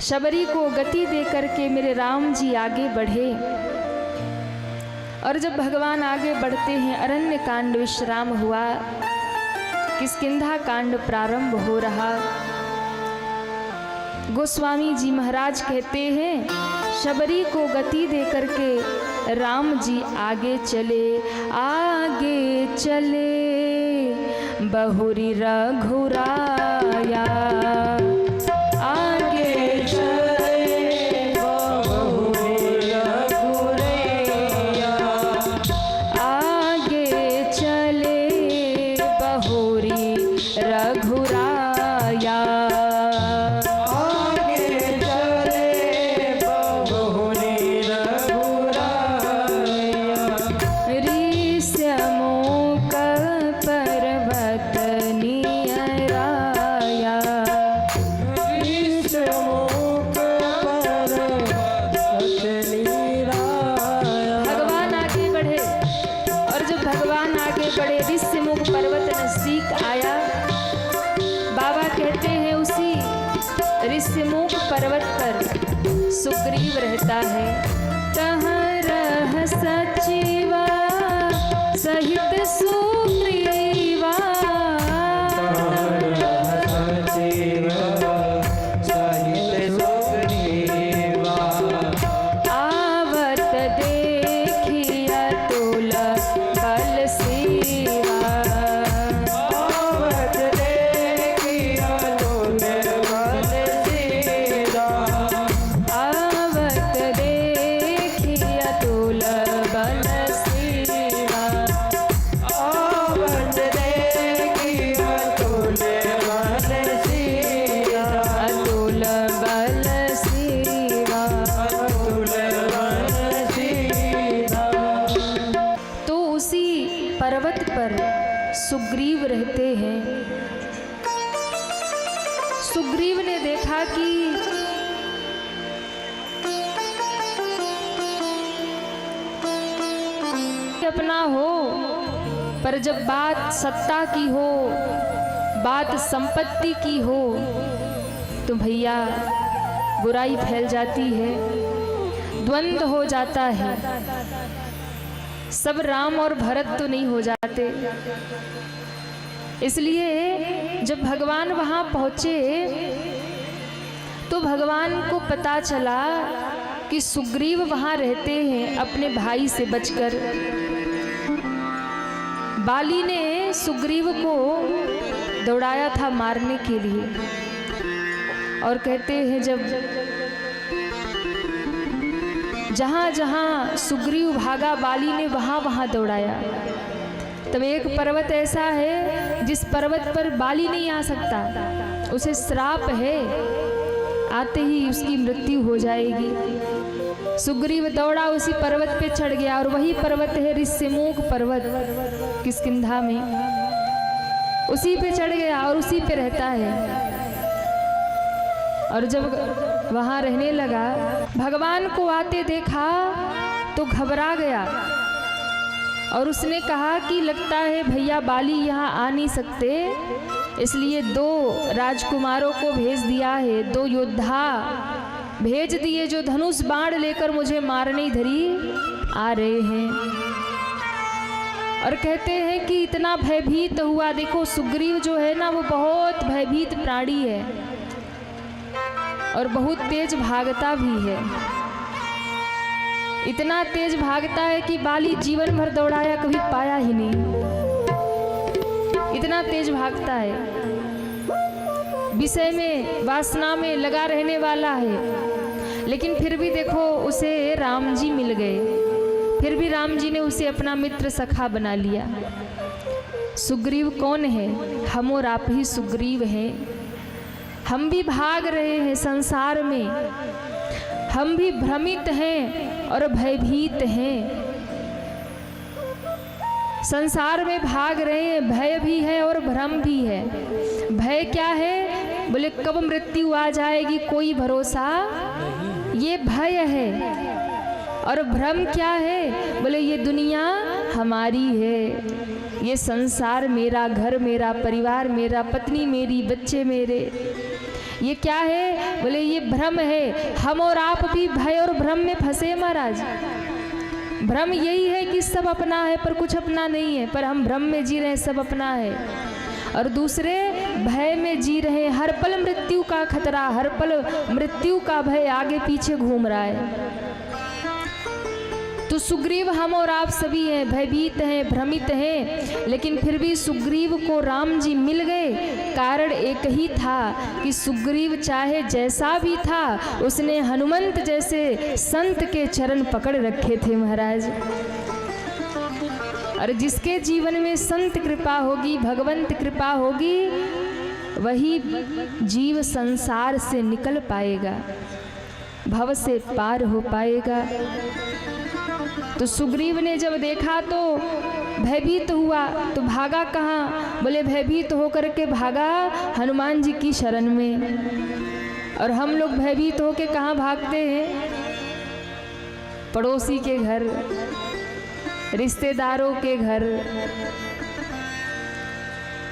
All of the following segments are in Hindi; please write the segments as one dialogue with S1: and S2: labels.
S1: शबरी को गति दे करके मेरे राम जी आगे बढ़े। और जब भगवान आगे बढ़ते हैं, अरण्य कांड विश्राम हुआ, किष्किंधा कांड प्रारंभ हो रहा। गोस्वामी जी महाराज कहते हैं, शबरी को गति दे करके राम जी आगे चले बहुरी रघुराया। आगे चले बहुरी रघुराया, आगे चले बहुरी रघुराया। ऋष्यमुख पर्वत पर सुग्रीव रहता है। कहाँ रह सचिवा सहित सुग्रीवा, आवत देखिया तुल बल सेवा। पर्वत पर सुग्रीव रहते हैं। सुग्रीव ने देखा कि अपना हो, पर जब बात सत्ता की हो, बात संपत्ति की हो, तो भैया बुराई फैल जाती है, द्वंद्व हो जाता है। सब राम और भरत तो नहीं हो जाते। इसलिए जब भगवान वहां पहुंचे तो भगवान को पता चला कि सुग्रीव वहां रहते हैं अपने भाई से बचकर। बाली ने सुग्रीव को दौड़ाया था मारने के लिए, और कहते हैं जब जहां जहां सुग्रीव भागा, बाली ने वहां वहां दौड़ाया। तब एक पर्वत ऐसा है जिस पर्वत पर बाली नहीं आ सकता, उसे श्राप है, आते ही उसकी मृत्यु हो जाएगी। सुग्रीव दौड़ा, उसी पर्वत पे चढ़ गया, और वही पर्वत है ऋष्यमुख पर्वत किष्किंधा में। उसी पे चढ़ गया और उसी पे रहता है। और जब वहां रहने लगा, भगवान को आते देखा तो घबरा गया, और उसने कहा कि लगता है भैया बाली यहाँ आ नहीं सकते, इसलिए 2 राजकुमारों को भेज दिया है, 2 योद्धा भेज दिए जो धनुष बाण लेकर मुझे मारने धरी आ रहे हैं। और कहते हैं कि इतना भयभीत हुआ। देखो सुग्रीव जो है ना, वो बहुत भयभीत प्राणी है और बहुत तेज भागता भी है। इतना तेज भागता है कि बाली जीवन भर दौड़ाया कभी पाया ही नहीं, इतना तेज भागता है। विषय में, वासना में लगा रहने वाला है। लेकिन फिर भी देखो उसे राम जी मिल गए, फिर भी राम जी ने उसे अपना मित्र सखा बना लिया। सुग्रीव कौन है? हम और आप ही सुग्रीव हैं। हम भी भाग रहे हैं संसार में, हम भी भ्रमित हैं और भयभीत हैं। संसार में भाग रहे हैं, भय भी है और भ्रम भी है। भय क्या है? बोले कब मृत्यु आ जाएगी कोई भरोसा, ये भय है। और भ्रम क्या है? बोले ये दुनिया हमारी है, ये संसार मेरा, घर मेरा, परिवार मेरा, पत्नी मेरी, बच्चे मेरे, ये क्या है? बोले ये भ्रम है। हम और आप भी भय और भ्रम में फंसे महाराज। भ्रम यही है कि सब अपना है पर कुछ अपना नहीं है, पर हम भ्रम में जी रहे हैं सब अपना है, और दूसरे भय में जी रहे हैं। हर पल मृत्यु का खतरा, हर पल मृत्यु का भय आगे पीछे घूम रहा है। तो सुग्रीव हम और आप सभी हैं, भयभीत हैं, भ्रमित हैं, लेकिन फिर भी सुग्रीव को राम जी मिल गए। कारण एक ही था कि सुग्रीव चाहे जैसा भी था, उसने हनुमंत जैसे संत के चरण पकड़ रखे थे महाराज। और जिसके जीवन में संत कृपा होगी, भगवंत कृपा होगी, वही जीव संसार से निकल पाएगा, भव से पार हो पाएगा। तो सुग्रीव ने जब देखा तो भयभीत हुआ, तो भागा कहाँ? बोले भयभीत होकर के भागा हनुमान जी की शरण में। और हम लोग भयभीत होके कहाँ भागते हैं? पड़ोसी के घर, रिश्तेदारों के घर।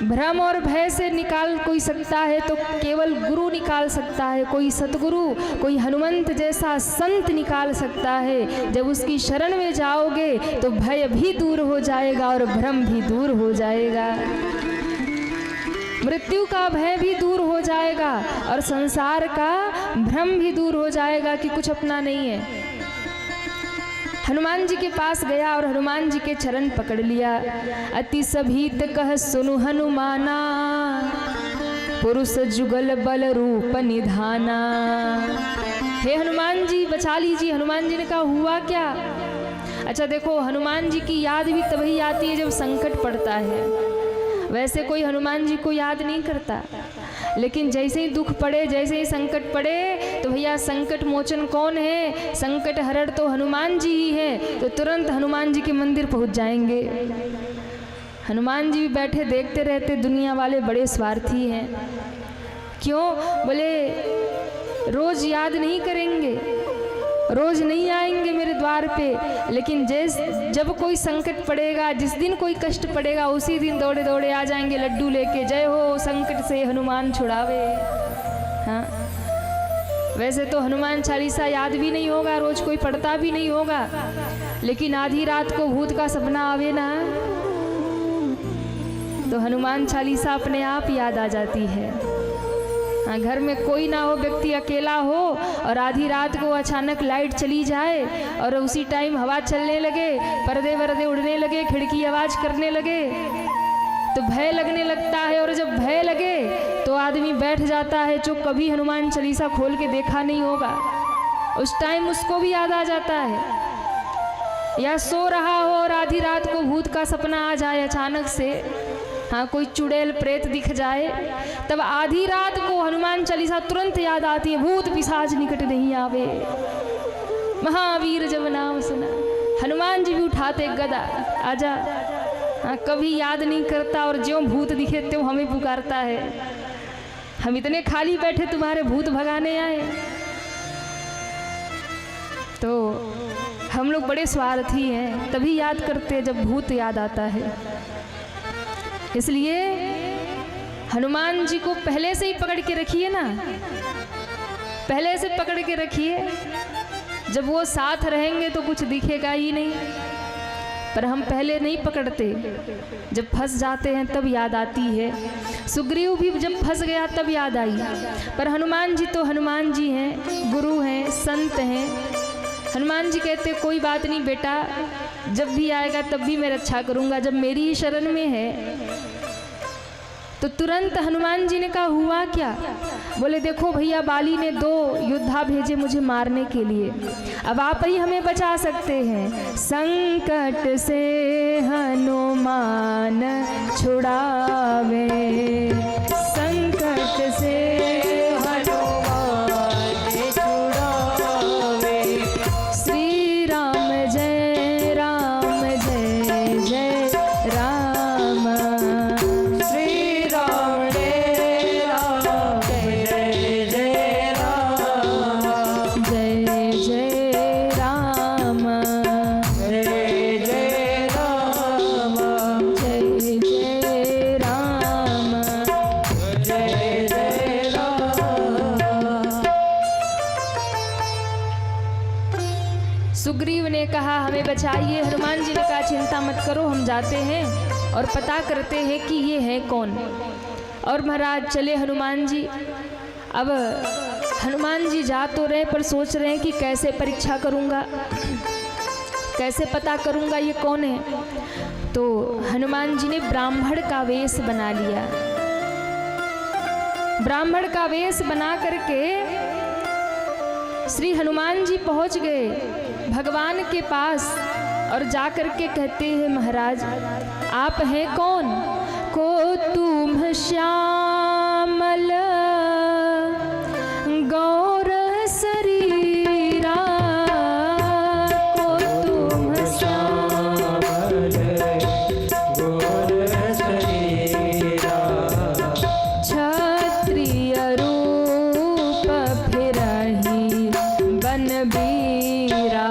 S1: भ्रम और भय से निकाल कोई सकता है तो केवल गुरु निकाल सकता है, कोई सतगुरु, कोई हनुमंत जैसा संत निकाल सकता है। जब उसकी शरण में जाओगे तो भय भी दूर हो जाएगा और भ्रम भी दूर हो जाएगा, मृत्यु का भय भी दूर हो जाएगा और संसार का भ्रम भी दूर हो जाएगा कि कुछ अपना नहीं है। हनुमान जी के पास गया और हनुमान जी के चरण पकड़ लिया। अति सभीत कह सुनु हनुमाना, पुरुष जुगल बल रूप निधाना। हे हनुमान जी बचा लीजिए। हनुमान जी ने कहा हुआ क्या? अच्छा देखो, हनुमान जी की याद भी तभी आती है जब संकट पड़ता है। वैसे कोई हनुमान जी को याद नहीं करता, लेकिन जैसे ही दुख पड़े, जैसे ही संकट पड़े, तो भैया संकट मोचन कौन है? संकट हरण तो हनुमान जी ही है। तो तुरंत हनुमान जी के मंदिर पहुंच जाएंगे। हनुमान जी भी बैठे देखते रहते, दुनिया वाले बड़े स्वार्थी हैं। क्यों? बोले रोज याद नहीं करेंगे, रोज नहीं आएंगे मेरे द्वार पे, लेकिन जब कोई संकट पड़ेगा, जिस दिन कोई कष्ट पड़ेगा, उसी दिन दौड़े दौड़े आ जाएंगे लड्डू लेके, जय हो संकट से हनुमान छुड़ावे। हाँ, वैसे तो हनुमान चालीसा याद भी नहीं होगा, रोज कोई पढ़ता भी नहीं होगा, लेकिन आधी रात को भूत का सपना आवे ना, तो हनुमान चालीसा अपने आप याद आ जाती है। हाँ, घर में कोई ना हो, व्यक्ति अकेला हो और आधी रात को अचानक लाइट चली जाए और उसी टाइम हवा चलने लगे, पर्दे वर्दे उड़ने लगे, खिड़की आवाज करने लगे, तो भय लगने लगता है। और जब भय लगे तो आदमी बैठ जाता है जो कभी हनुमान चालीसा खोल के देखा नहीं होगा, उस टाइम उसको भी याद आ जाता है। या सो रहा हो और आधी रात को भूत का सपना आ जाए अचानक से, हाँ, कोई चुड़ैल प्रेत दिख जाए, तब आधी रात को हनुमान चालीसा तुरंत याद आती है। भूत पिशाच निकट नहीं आवे, महावीर जब नाम सुना। हनुमान जी भी उठाते गदा, आजा। हाँ, कभी याद नहीं करता और ज्यों भूत दिखे त्यों हमें पुकारता है। हम इतने खाली बैठे, तुम्हारे भूत भगाने आए। तो हम लोग बड़े स्वार्थी हैं, तभी याद करते हैं जब भूत याद आता है। इसलिए हनुमान जी को पहले से ही पकड़ के रखिए ना, पहले से पकड़ के रखिए। जब वो साथ रहेंगे तो कुछ दिखेगा ही नहीं, पर हम पहले नहीं पकड़ते, जब फंस जाते हैं तब याद आती है। सुग्रीव भी जब फंस गया तब याद आई, पर हनुमान जी तो हनुमान जी हैं, गुरु हैं, संत हैं। हनुमान जी कहते कोई बात नहीं बेटा, जब भी आएगा तब भी मैं रक्षा करूंगा, जब मेरी ही शरण में है। तो तुरंत हनुमान जी ने कहा हुआ क्या? बोले देखो भैया, बाली ने 2 योद्धा भेजे मुझे मारने के लिए, अब आप ही हमें बचा सकते हैं। संकट से हनुमान छुड़ावे, संकट से सुग्रीव ने कहा हमें बचाइए। हनुमान जी ने कहा चिंता मत करो, हम जाते हैं और पता करते हैं कि ये है कौन। और महाराज चले हनुमान जी। अब हनुमान जी जा तो रहे पर सोच रहे हैं कि कैसे परीक्षा करूँगा, कैसे पता करूँगा ये कौन है। तो हनुमान जी ने ब्राह्मण का वेश बना लिया। ब्राह्मण का वेश बना करके श्री हनुमान जी पहुँच गए भगवान के पास और जा करके कहते हैं महाराज आप हैं कौन? को तुम श्यामल गौर शरीरा, को तुम श्यामल गौर शरीरा, क्षत्रिय रूप फिरहि बन बीरा,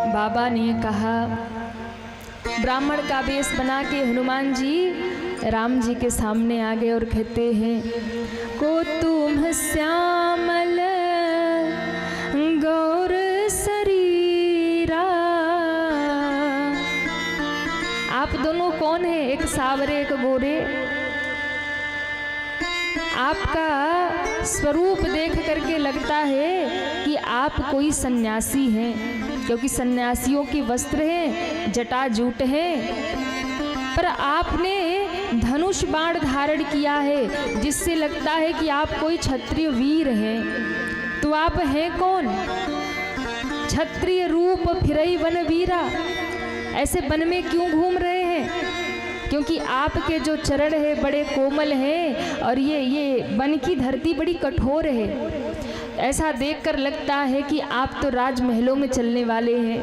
S1: बाबा ने कहा। ब्राह्मण का वेश बना के हनुमान जी राम जी के सामने आ गए और कहते हैं को तुम श्यामल गौर शरीरा। आप दोनों कौन हैं? एक सावरे एक गोरे। आपका स्वरूप देख करके लगता है कि आप कोई सन्यासी हैं, क्योंकि सन्यासियों के वस्त्र हैं, जटाजूट है, पर आपने धनुष बाण धारण किया है जिससे लगता है कि आप कोई क्षत्रिय वीर हैं। तो आप हैं कौन? क्षत्रिय रूप फिरई वन वीरा। ऐसे वन में क्यों घूम रहे हैं? क्योंकि आपके जो चरण है बड़े कोमल हैं और ये वन की धरती बड़ी कठोर है। ऐसा देखकर लगता है कि आप तो राजमहलों में चलने वाले हैं,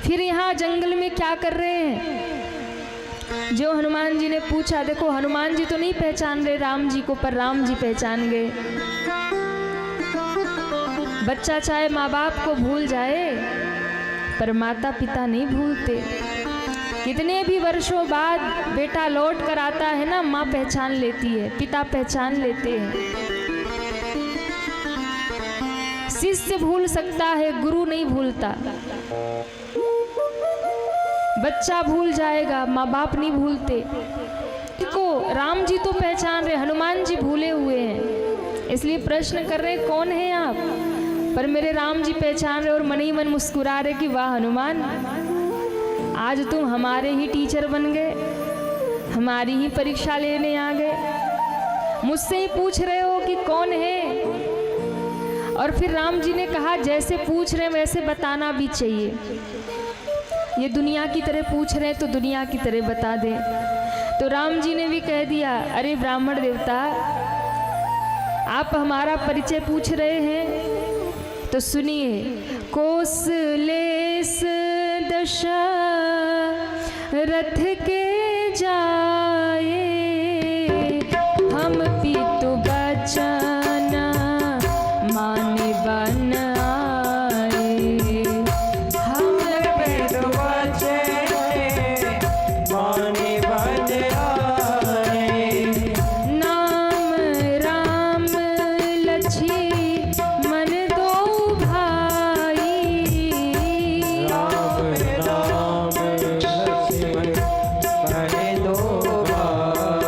S1: फिर यहाँ जंगल में क्या कर रहे हैं? जो हनुमान जी ने पूछा, देखो हनुमान जी तो नहीं पहचान रहे राम जी को, पर राम जी पहचान गए। बच्चा चाहे माँ बाप को भूल जाए पर माता पिता नहीं भूलते। कितने भी वर्षों बाद बेटा लौट कर आता है ना, माँ पहचान लेती है, पिता पहचान लेते हैं। शिष्य भूल सकता है, गुरु नहीं भूलता। बच्चा भूल जाएगा, माँ बाप नहीं भूलते। देखो राम जी तो पहचान रहे, हनुमान जी भूले हुए हैं, इसलिए प्रश्न कर रहे कौन है आप? पर मेरे राम जी पहचान रहे और मन ही मन मुस्कुरा रहे कि वाह हनुमान, आज तुम हमारे ही टीचर बन गए, हमारी ही परीक्षा लेने आ गए, मुझसे ही पूछ रहे हो कि कौन है। और फिर राम जी ने कहा जैसे पूछ रहे हैं वैसे बताना भी चाहिए। ये दुनिया की तरह पूछ रहे हैं तो दुनिया की तरह बता दें। तो राम जी ने भी कह दिया, अरे ब्राह्मण देवता, आप हमारा परिचय पूछ रहे हैं तो सुनिए। कौशलेश दशरथ के जाए, हम पितु बचन माने बन आए। हम पितु बचन माने बन आए। नाम राम लक्ष्मण दो भाई, राम लक्ष्मण दो भाई।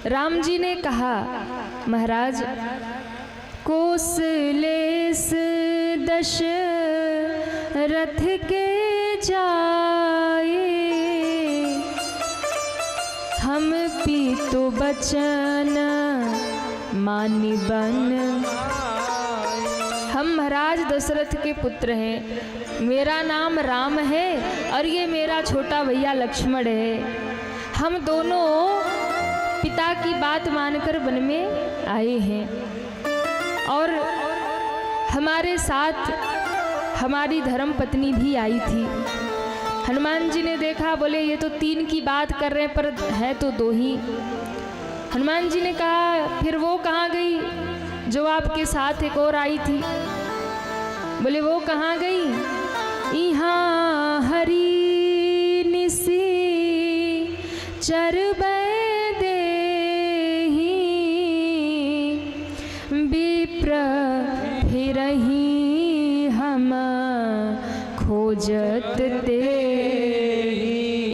S1: राम जी ने कहा, महाराज कोसलेस दशरथ के जाए, हम पीतो बचन मानि बन। हम महाराज दशरथ के पुत्र हैं, मेरा नाम राम है और ये मेरा छोटा भैया लक्ष्मण है। हम दोनों पिता की बात मानकर वन में आए हैं और हमारे साथ हमारी धर्म पत्नी भी आई थी। हनुमान जी ने देखा, बोले ये तो 3 की बात कर रहे हैं पर है तो 2 ही। हनुमान जी ने कहा, फिर वो कहाँ गई जो आपके साथ एक और आई थी? बोले वो कहाँ गई? यहाँ हरी निसी चरबै देहि, विप्र फिरहि हम खोजत ते।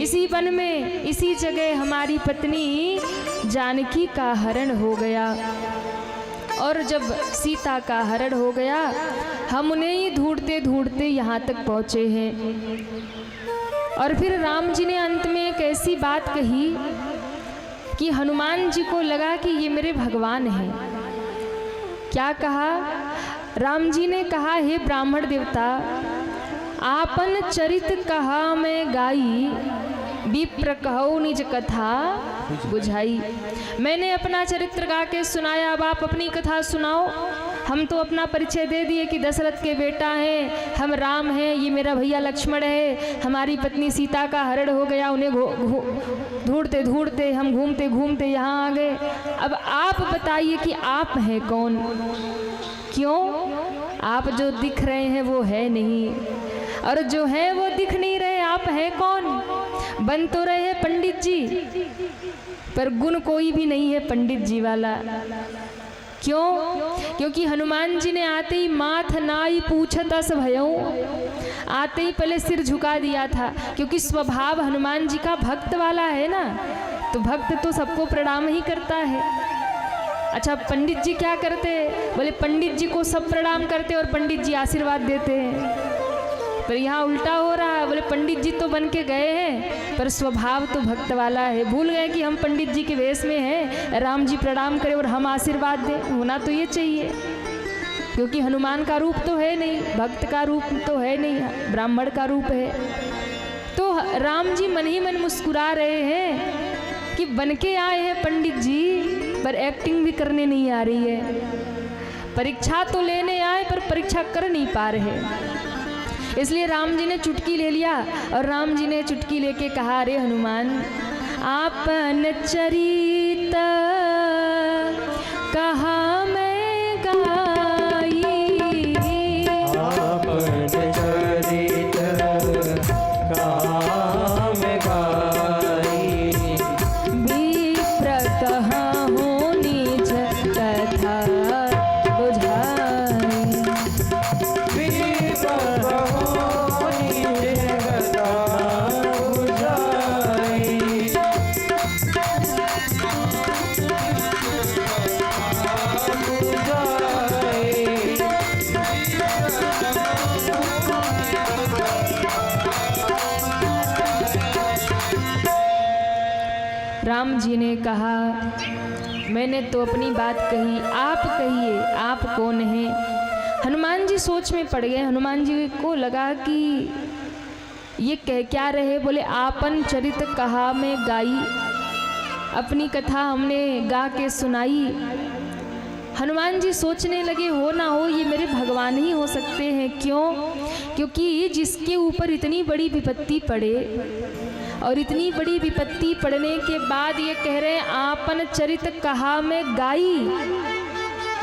S1: इसी वन में, इसी जगह हमारी पत्नी जानकी का हरण हो गया और जब सीता का हरण हो गया हम उन्हें ही ढूंढते ढूंढते यहाँ तक पहुँचे हैं। और फिर राम जी ने अंत में एक ऐसी बात कही कि हनुमान जी को लगा कि ये मेरे भगवान हैं। क्या कहा? राम जी ने कहा, हे ब्राह्मण देवता, आपन चरित कहा मैं गाई, विप्र कहो निज कथा बुझाई। मैंने अपना चरित्र गा के सुनाया, अब आप अपनी कथा सुनाओ। हम तो अपना परिचय दे दिए कि दशरथ के बेटा हैं, हम राम हैं, ये मेरा भैया लक्ष्मण है, हमारी पत्नी सीता का हरण हो गया, उन्हें ढूंढते ढूंढते हम घूमते घूमते यहाँ आ गए। अब आप बताइए कि आप हैं कौन? क्यों? आप जो दिख रहे हैं वो है नहीं, और जो है वो दिख नहीं रहे। आप हैं कौन? बन तो रहे हैं पंडित जी, पर गुण कोई भी नहीं है पंडित जी वाला। क्यों? क्योंकि हनुमान जी ने आते ही माथ नाई पूछत अस भयऊ, आते ही पहले सिर झुका दिया था, क्योंकि स्वभाव हनुमान जी का भक्त वाला है ना, तो भक्त तो सबको प्रणाम ही करता है। अच्छा, पंडित जी क्या करते? बोले पंडित जी को सब प्रणाम करते और पंडित जी आशीर्वाद देते हैं, पर यहाँ उल्टा हो रहा है। बोले पंडित जी तो बन के गए हैं पर स्वभाव तो भक्त वाला है। भूल गए कि हम पंडित जी के वेश में हैं, राम जी प्रणाम करें और हम आशीर्वाद दें। होना तो ये चाहिए, क्योंकि हनुमान का रूप तो है नहीं, भक्त का रूप तो है नहीं, ब्राह्मण का रूप है। तो राम जी मन ही मन मुस्कुरा रहे हैं कि बन के आए हैं पंडित जी, पर एक्टिंग भी करने नहीं आ रही है। परीक्षा तो लेने आए पर परीक्षा कर नहीं पा रहे। इसलिए राम जी ने चुटकी ले लिया और राम जी ने चुटकी लेके कहा, अरे हनुमान, आपन चरित कहा मैं गाई,
S2: आपन चरित कहा मैं गाई,
S1: विप्र कहूँ निज कथा बुझाई। राम जी ने कहा, मैंने तो अपनी बात कही, आप कहिए आप कौन हैं? हनुमान जी सोच में पड़ गए। हनुमान जी को लगा कि ये कह क्या रहे? बोले आपन चरित कहा मैं गाई, अपनी कथा हमने गा के सुनाई। हनुमान जी सोचने लगे, हो ना हो ये मेरे भगवान ही हो सकते हैं। क्यों? क्योंकि जिसके ऊपर इतनी बड़ी विपत्ति पड़े और इतनी बड़ी विपत्ति पड़ने के बाद ये कह रहे हैं आपन चरित कहा मैं गाई,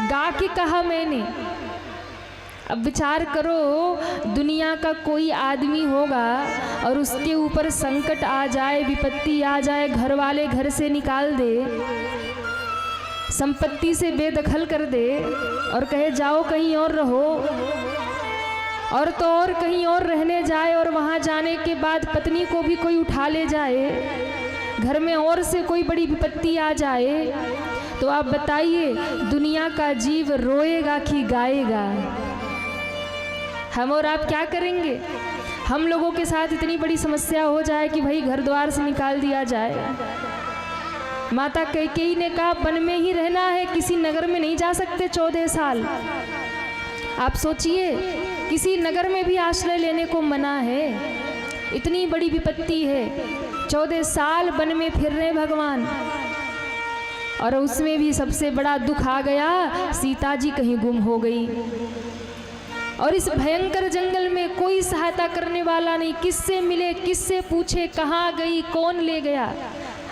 S1: गा के कहा मैंने। अब विचार करो, दुनिया का कोई आदमी होगा और उसके ऊपर संकट आ जाए, विपत्ति आ जाए, घर वाले घर से निकाल दे, संपत्ति से बेदखल कर दे और कहे जाओ कहीं और रहो, और तो और कहीं और रहने जाए और वहाँ जाने के बाद पत्नी को भी कोई उठा ले जाए, घर में और से कोई बड़ी विपत्ति आ जाए तो आप बताइए दुनिया का जीव रोएगा कि गाएगा? हम और आप क्या करेंगे? हम लोगों के साथ इतनी बड़ी समस्या हो जाए कि भाई घर द्वार से निकाल दिया जाए। माता कैकेयी ने कहा वन में ही रहना है, किसी नगर में नहीं जा सकते 14 साल। आप सोचिए किसी नगर में भी आश्रय लेने को मना है, इतनी बड़ी विपत्ति है। 14 साल वन में फिर रहे भगवान, और उसमें भी सबसे बड़ा दुख आ गया, सीता जी कहीं गुम हो गई। और इस भयंकर जंगल में कोई सहायता करने वाला नहीं, किससे मिले, किससे पूछे, कहाँ गई, कौन ले गया।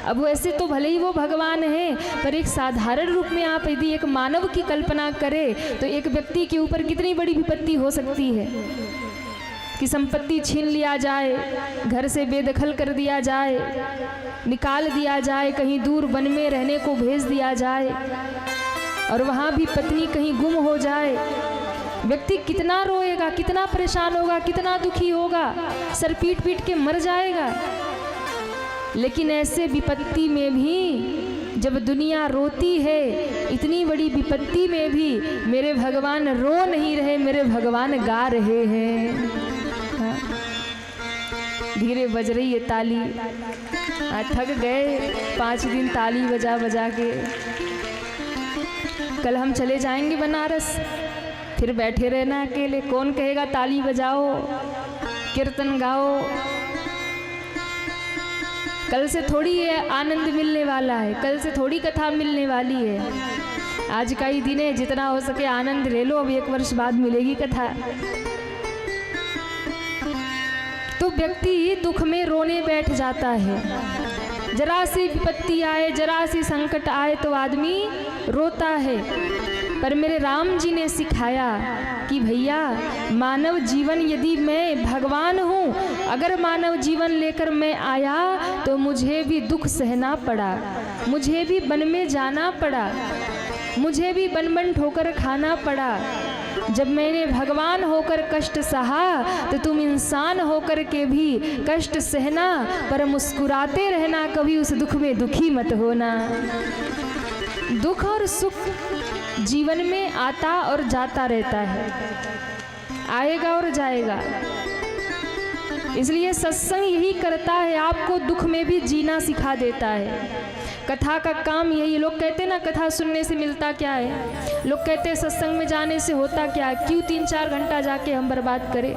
S1: अब वैसे तो भले ही वो भगवान है, पर एक साधारण रूप में आप यदि एक मानव की कल्पना करें तो एक व्यक्ति के ऊपर कितनी बड़ी विपत्ति हो सकती है कि संपत्ति छीन लिया जाए, घर से बेदखल कर दिया जाए, निकाल दिया जाए, कहीं दूर वन में रहने को भेज दिया जाए, और वहाँ भी पत्नी कहीं गुम हो जाए। व्यक्ति कितना रोएगा, कितना परेशान होगा, कितना दुखी होगा, सर पीट पीट के मर जाएगा। लेकिन ऐसे विपत्ति में भी जब दुनिया रोती है, इतनी बड़ी विपत्ति में भी मेरे भगवान रो नहीं रहे, मेरे भगवान गा रहे हैं। हाँ। धीरे बज रही है ताली, थक गए 5 दिन ताली बजा बजा के। कल हम चले जाएंगे बनारस, फिर बैठे रहना अकेले, कौन कहेगा ताली बजाओ, कीर्तन गाओ। कल से थोड़ी ये आनंद मिलने वाला है, कल से थोड़ी कथा मिलने वाली है। आज का ही दिन है, जितना हो सके आनंद ले लो, अब 1 वर्ष बाद मिलेगी कथा। तो व्यक्ति दुख में रोने बैठ जाता है, जरा सी विपत्ति आए, जरा सी संकट आए तो आदमी रोता है। पर मेरे राम जी ने सिखाया कि भैया मानव जीवन, यदि मैं भगवान हूँ, अगर मानव जीवन लेकर मैं आया तो मुझे भी दुख सहना पड़ा, मुझे भी वन में जाना पड़ा, मुझे भी बन ठोकर खाना पड़ा। जब मैंने भगवान होकर कष्ट सहा तो तुम इंसान होकर के भी कष्ट सहना, पर मुस्कुराते रहना, कभी उस दुख में दुखी मत होना। दुख और सुख जीवन में आता और जाता रहता है, आएगा और जाएगा। इसलिए सत्संग यही करता है, आपको दुख में भी जीना सिखा देता है। कथा का काम यही। लोग कहते हैं ना कथा सुनने से मिलता क्या है, लोग कहते हैं सत्संग में जाने से होता क्या है, क्यों 3-4 घंटा जाके हम बर्बाद करें।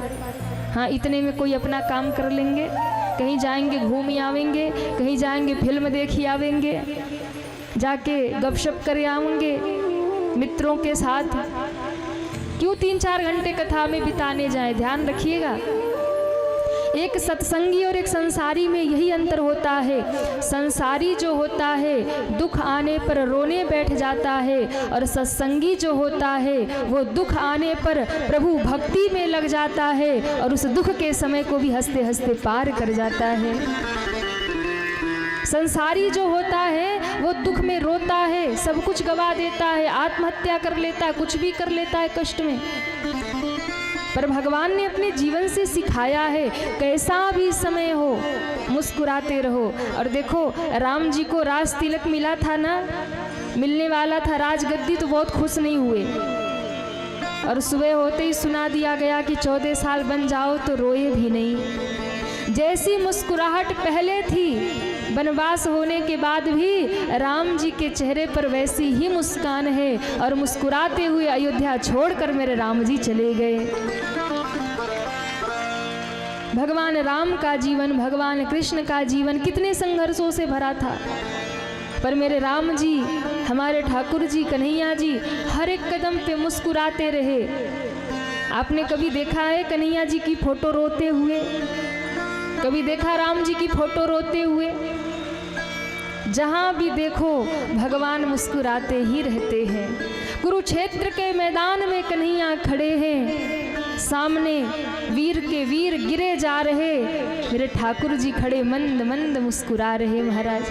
S1: हाँ, इतने में कोई अपना काम कर लेंगे, कहीं जाएंगे घूम ही आवेंगे, कहीं जाएंगे फिल्म देख ही आवेंगे, जाके गपशप कर आवेंगे मित्रों के साथ। क्यों 3-4 घंटे कथा में बिताने जाएं। ध्यान रखिएगा, एक सत्संगी और एक संसारी में यही अंतर होता है। संसारी जो होता है दुख आने पर रोने बैठ जाता है, और सत्संगी जो होता है वो दुख आने पर प्रभु भक्ति में लग जाता है, और उस दुख के समय को भी हंसते हंसते पार कर जाता है। संसारी जो होता है वो दुख में रोता है, सब कुछ गवा देता है, आत्महत्या कर लेता है, कुछ भी कर लेता है कष्ट में। पर भगवान ने अपने जीवन से सिखाया है, कैसा भी समय हो मुस्कुराते रहो। और देखो राम जी को राज तिलक मिला था ना, मिलने वाला था राजगद्दी, तो बहुत खुश नहीं हुए, और सुबह होते ही सुना दिया गया कि 14 साल बन जाओ, तो रोए भी नहीं। जैसी मुस्कुराहट पहले थी, वनवास होने के बाद भी राम जी के चेहरे पर वैसी ही मुस्कान है, और मुस्कुराते हुए अयोध्या छोड़कर मेरे राम जी चले गए। भगवान राम का जीवन, भगवान कृष्ण का जीवन कितने संघर्षों से भरा था, पर मेरे राम जी, हमारे ठाकुर जी, कन्हैया जी हर एक कदम पे मुस्कुराते रहे। आपने कभी देखा है कन्हैया जी की फोटो रोते हुए? कभी देखा राम जी की फोटो रोते हुए? जहाँ भी देखो भगवान मुस्कुराते ही रहते हैं। कुरुक्षेत्र के मैदान में कन्हैया खड़े हैं, सामने वीर के वीर गिरे जा रहे, मेरे ठाकुर जी खड़े मंद मंद मुस्कुरा रहे। महाराज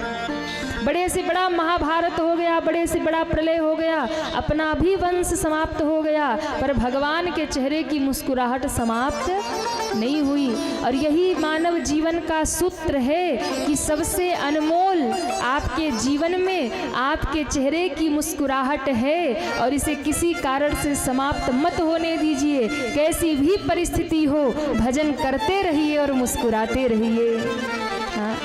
S1: बड़े से बड़ा महाभारत हो गया, बड़े से बड़ा प्रलय हो गया, अपना भी वंश समाप्त हो गया, पर भगवान के चेहरे की मुस्कुराहट समाप्त नहीं हुई। और यही मानव जीवन का सूत्र है कि सबसे अनमोल आपके जीवन में आपके चेहरे की मुस्कुराहट है, और इसे किसी कारण से समाप्त मत होने दीजिए। कैसी भी परिस्थिति हो, भजन करते रहिए और मुस्कुराते रहिए। हाँ।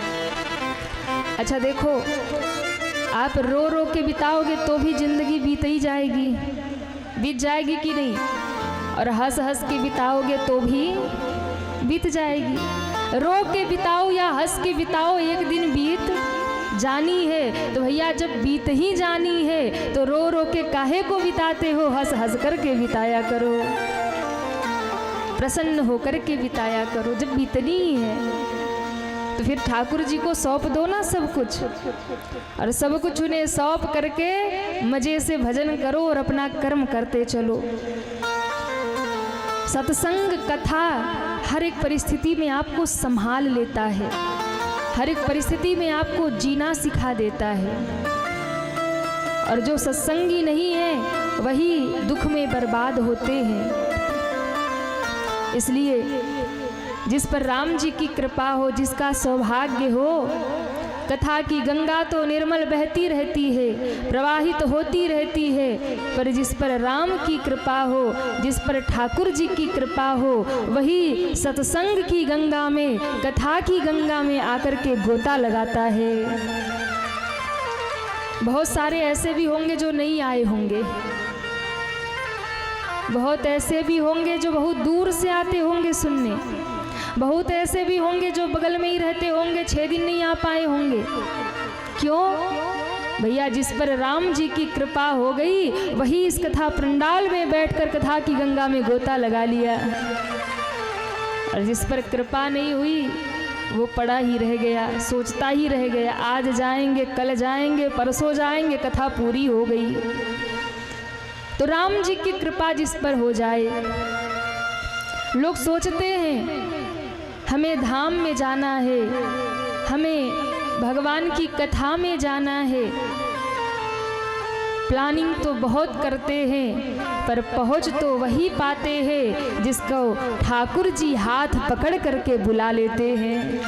S1: अच्छा देखो, आप रो रो के बिताओगे तो भी जिंदगी बीत ही जाएगी, बीत जाएगी कि नहीं, और हंस हंस के बिताओगे तो भी बीत जाएगी। रो के बिताओ या हंस के बिताओ, एक दिन बीत जानी है। तो भैया जब बीत ही जानी है तो रो रो के काहे को बिताते हो, हंस हंस करके बिताया करो, प्रसन्न होकर के बिताया करो। जब बीतनी ही है तो फिर ठाकुर जी को सौंप दो ना सब कुछ, और सब कुछ उन्हें सौंप करके मजे से भजन करो और अपना कर्म करते चलो। सत्संग कथा हर एक परिस्थिति में आपको संभाल लेता है, हर एक परिस्थिति में आपको जीना सिखा देता है। और जो सत्संगी नहीं है वही दुख में बर्बाद होते हैं। इसलिए जिस पर राम जी की कृपा हो, जिसका सौभाग्य हो, कथा की गंगा तो निर्मल बहती रहती है, प्रवाहित होती रहती है, पर जिस पर राम की कृपा हो, जिस पर ठाकुर जी की कृपा हो, वही सत्संग की गंगा में, कथा की गंगा में आकर के गोता लगाता है। बहुत सारे ऐसे भी होंगे जो नहीं आए होंगे, बहुत ऐसे भी होंगे जो बहुत दूर से आते होंगे सुनने, बहुत ऐसे भी होंगे जो बगल में ही रहते होंगे, 6 दिन नहीं आ पाए होंगे। क्यों भैया? जिस पर राम जी की कृपा हो गई वही इस कथा पंडाल में बैठकर कथा की गंगा में गोता लगा लिया, और जिस पर कृपा नहीं हुई वो पड़ा ही रह गया, सोचता ही रह गया, आज जाएंगे, कल जाएंगे, परसों जाएंगे, कथा पूरी हो गई। तो राम जी की कृपा जिस पर हो जाए, लोग सोचते हैं हमें धाम में जाना है, हमें भगवान की कथा में जाना है, प्लानिंग तो बहुत करते हैं, पर पहुंच तो वही पाते हैं जिसको ठाकुर जी हाथ पकड़ करके बुला लेते हैं।